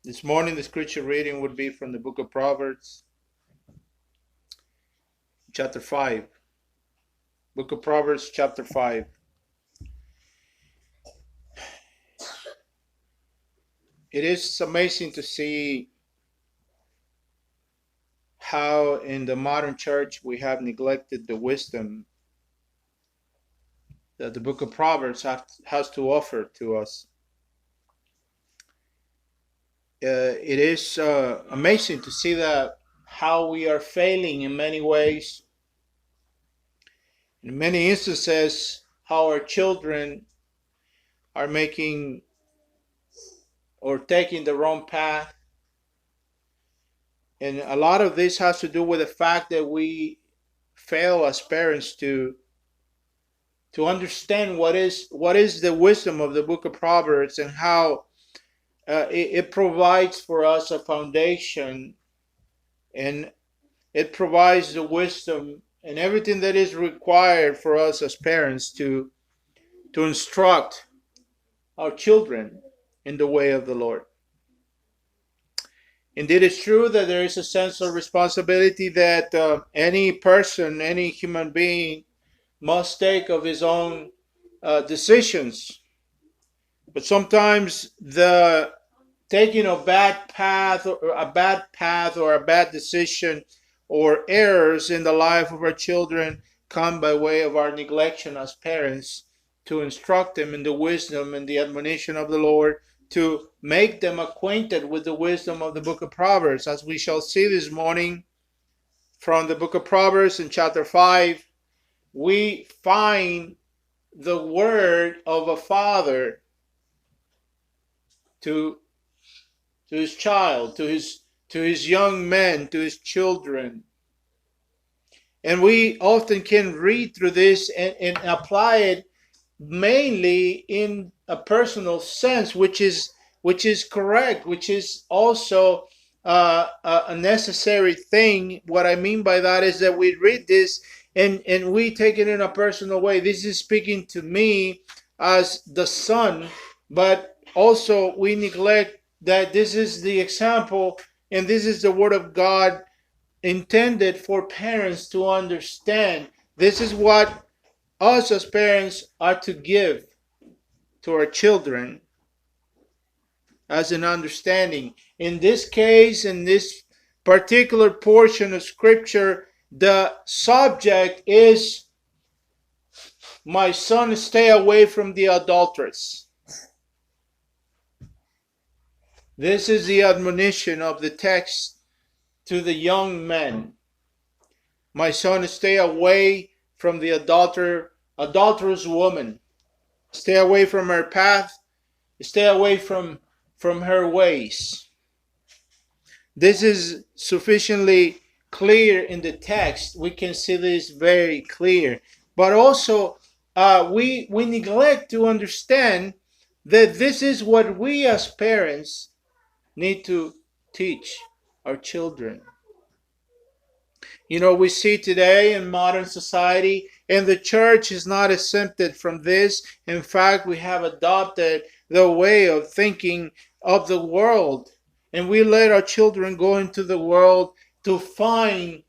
This morning, the scripture reading would be from the book of Proverbs, chapter 5. Book of Proverbs, chapter 5. It is amazing to see how in the modern church we have neglected the wisdom that the book of Proverbs has to offer to us. It is amazing to see that how we are failing in many ways. In many instances, how our children are making or taking the wrong path. And a lot of this has to do with the fact that we fail as parents to understand what is the wisdom of the book of Proverbs and how it provides for us a foundation, and it provides the wisdom and everything that is required for us as parents to instruct our children in the way of the Lord. Indeed, it's true that there is a sense of responsibility that any person, any human being must take of his own decisions. But sometimes the taking a bad path or a bad decision or errors in the life of our children come by way of our neglection as parents to instruct them in the wisdom and the admonition of the Lord, to make them acquainted with the wisdom of the book of Proverbs. As we shall see this morning from the book of Proverbs in chapter 5, we find the word of a father to his child, to his young men, to his children. And we often can read through this and apply it mainly in a personal sense, which is correct, which is also a necessary thing. What I mean by that is that we read this and we take it in a personal way. This is speaking to me as the son, but also we neglect that this is the example and this is the word of God intended for parents to understand. This is what us as parents are to give to our children as an understanding. In this case, in this particular portion of scripture, the subject is, my son, stay away from the adulteress. This is the admonition of the text to the young men. My son, stay away from the adulterous woman. Stay away from her path. Stay away from her ways. This is sufficiently clear in the text. We can see this very clear. But also, we neglect to understand that this is what we as parents need to teach our children. You know, we see today in modern society, and the church is not exempted from this. In fact, we have adopted the way of thinking of the world, and we let our children go into the world to find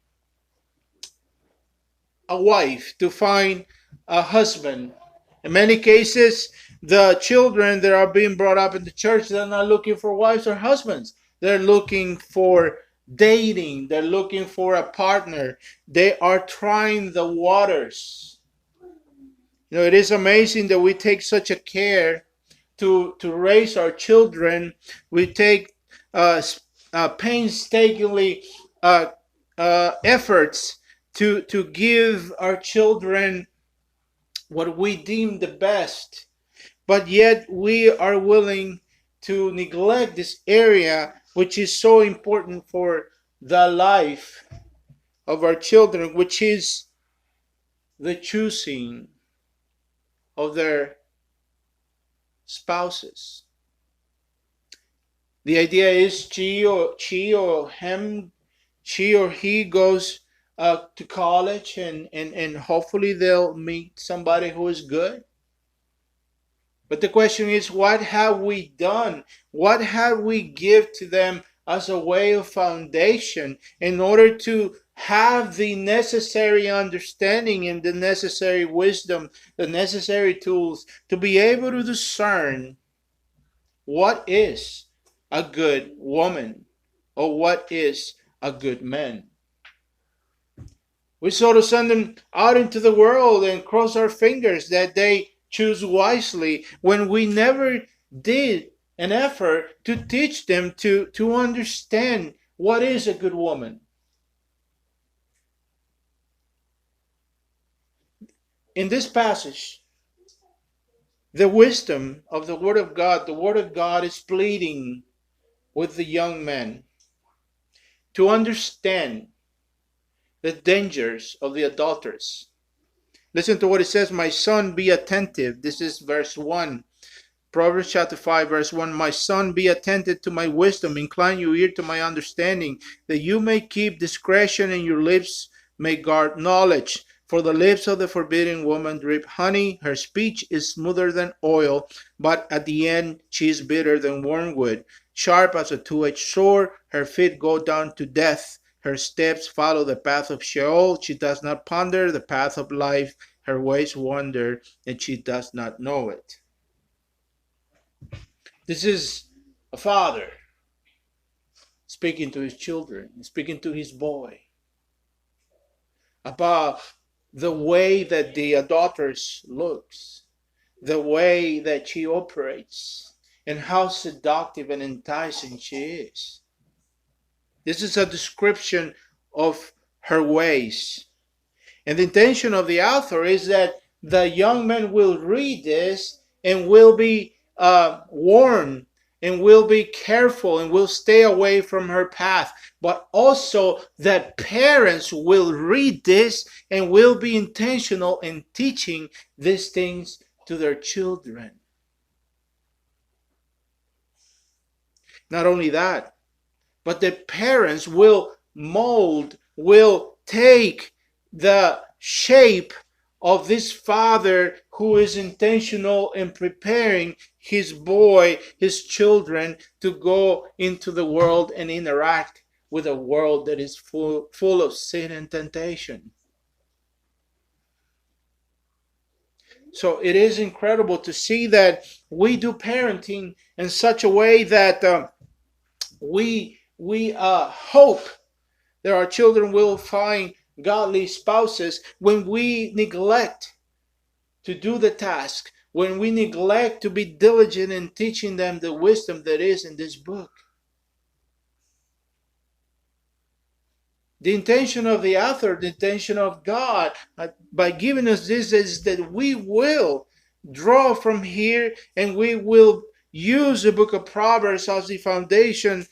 a wife, to find a husband. In many cases, the children that are being brought up in the church, they're not looking for wives or husbands. They're looking for dating. They're looking for a partner. They are trying the waters. You know, it is amazing that we take such a care to raise our children. We take painstakingly efforts to give our children what we deem the best, but yet we are willing to neglect this area which is so important for the life of our children, which is the choosing of their spouses. The idea is she or he goes to college and hopefully they'll meet somebody who is good. But the question is, what have we done? What have we give to them as a way of foundation in order to have the necessary understanding and the necessary wisdom, the necessary tools to be able to discern what is a good woman or what is a good man? We sort of send them out into the world and cross our fingers that they choose wisely when we never did an effort to teach them to understand what is a good woman. In this passage, the wisdom of the Word of God is pleading with the young men to understand the dangers of the adulteress. Listen to what it says, my son, be attentive. This is verse 1. Proverbs chapter 5, verse 1. My son, be attentive to my wisdom. Incline your ear to my understanding, that you may keep discretion and your lips may guard knowledge. For the lips of the forbidden woman drip honey. Her speech is smoother than oil, but at the end she is bitter than wormwood. Sharp as a two-edged sword, her feet go down to death. Her steps follow the path of Sheol. She does not ponder the path of life. Her ways wander, and she does not know it. This is a father speaking to his children, speaking to his boy about the way that the adulteress looks, the way that she operates, and how seductive and enticing she is. This is a description of her ways. And the intention of the author is that the young man will read this and will be warned and will be careful and will stay away from her path. But also that parents will read this and will be intentional in teaching these things to their children. Not only that, but the parents will mold, will take the shape of this father who is intentional in preparing his boy, his children, to go into the world and interact with a world that is full of sin and temptation. So it is incredible to see that we do parenting in such a way that we hope that our children will find godly spouses when we neglect to do the task, when we neglect to be diligent in teaching them the wisdom that is in this book. The intention of the author, the intention of God, by giving us this, is that we will draw from here and we will use the book of Proverbs as the foundation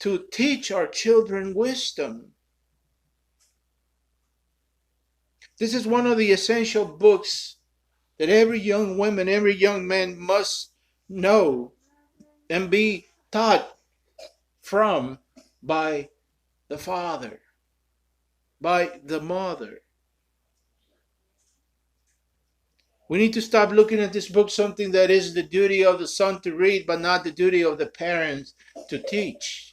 to teach our children wisdom. This is one of the essential books that every young woman, every young man must know and be taught from by the father, by the mother. We need to stop looking at this book something that is the duty of the son to read, but not the duty of the parents to teach.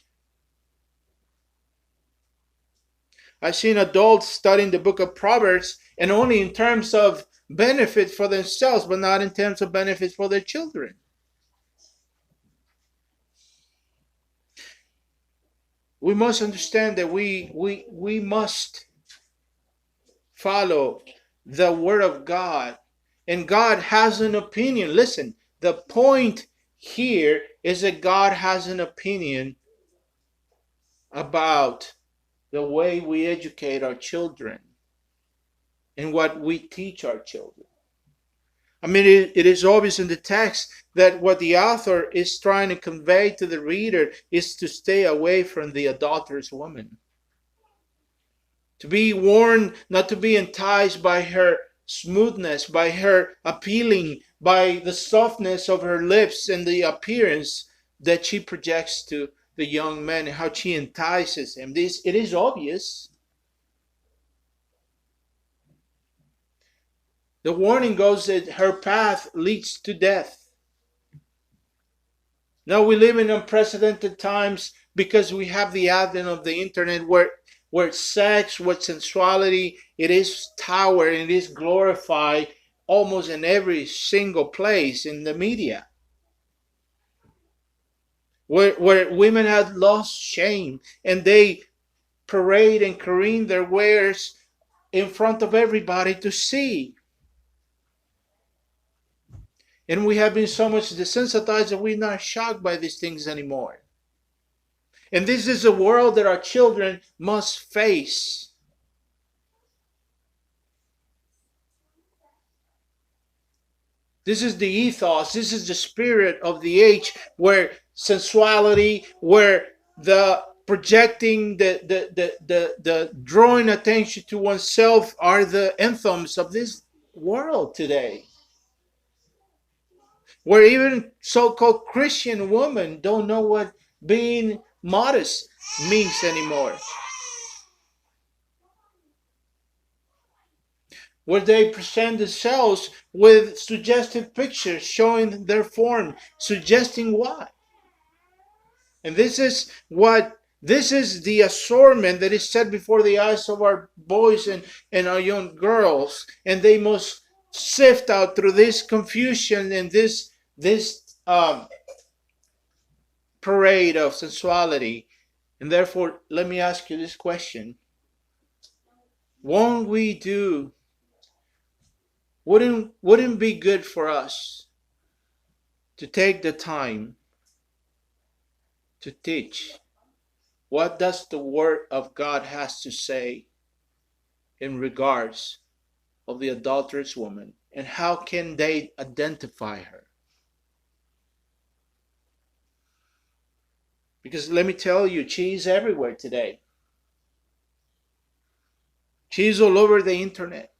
I've seen adults studying the book of Proverbs and only in terms of benefit for themselves, but not in terms of benefits for their children. We must understand that we must follow the Word of God. And God has an opinion. Listen, the point here is that God has an opinion about the way we educate our children and what we teach our children. I mean, it is obvious in the text that what the author is trying to convey to the reader is to stay away from the adulterous woman. To be warned not to be enticed by her smoothness, by her appealing, by the softness of her lips and the appearance that she projects to the young man and how she entices him. It is obvious. The warning goes that her path leads to death. Now we live in unprecedented times because we have the advent of the internet where sex, where sensuality, it is towered and it is glorified almost in every single place in the media. Where women have lost shame and they parade and careen their wares in front of everybody to see. And we have been so much desensitized that we're not shocked by these things anymore. And this is a world that our children must face. This is the ethos, this is the spirit of the age where sensuality, where the projecting, the drawing attention to oneself are the anthems of this world today. Where even so-called Christian women don't know what being modest means anymore. Where they present themselves with suggestive pictures showing their form, suggesting what. And this is the assortment that is set before the eyes of our boys and our young girls. And they must sift out through this confusion and this parade of sensuality. And therefore, let me ask you this question. Won't we do, wouldn't be good for us to take the time to teach what does the Word of God has to say in regards of the adulterous woman and how can they identify her? Because let me tell you, she is everywhere today. She's all over the internet.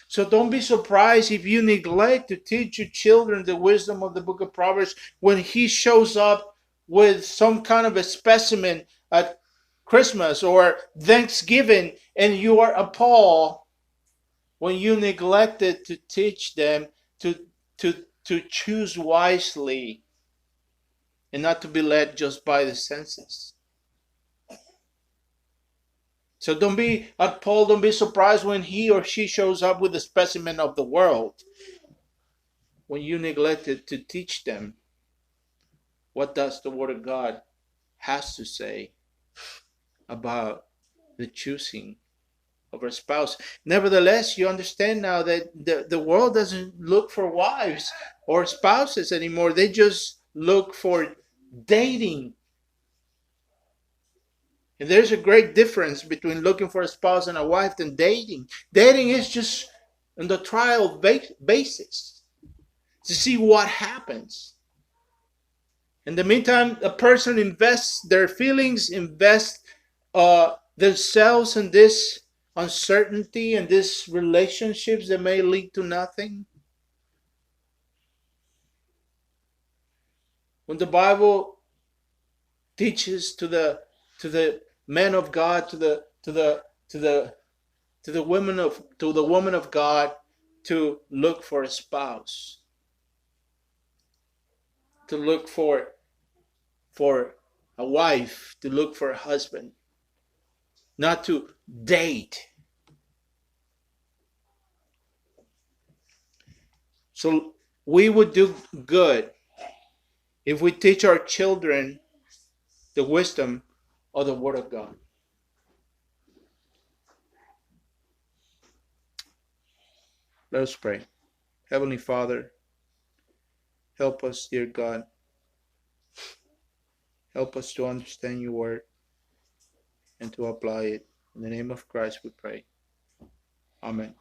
So don't be surprised if you neglect to teach your children the wisdom of the book of Proverbs when he shows up with some kind of a specimen at Christmas or Thanksgiving and you are appalled when you neglected to teach them to choose wisely and not to be led just by the senses. So don't be appalled, don't be surprised when he or she shows up with a specimen of the world. When you neglected to teach them what does the Word of God has to say about the choosing of a spouse. Nevertheless, you understand now that the world doesn't look for wives or spouses anymore. They just look for dating. And there's a great difference between looking for a spouse and a wife and dating. Dating is just on the trial basis to see what happens. In the meantime, a person invests their feelings, invests themselves in this uncertainty and these relationships that may lead to nothing. When the Bible teaches to the men of God, to the woman of God to look for a spouse, to look for a wife, to look for a husband, not to date. So we would do good if we teach our children the wisdom of the Word of God. Let us pray. Heavenly Father, help us, dear God. Help us to understand your word and to apply it. In the name of Christ we pray. Amen.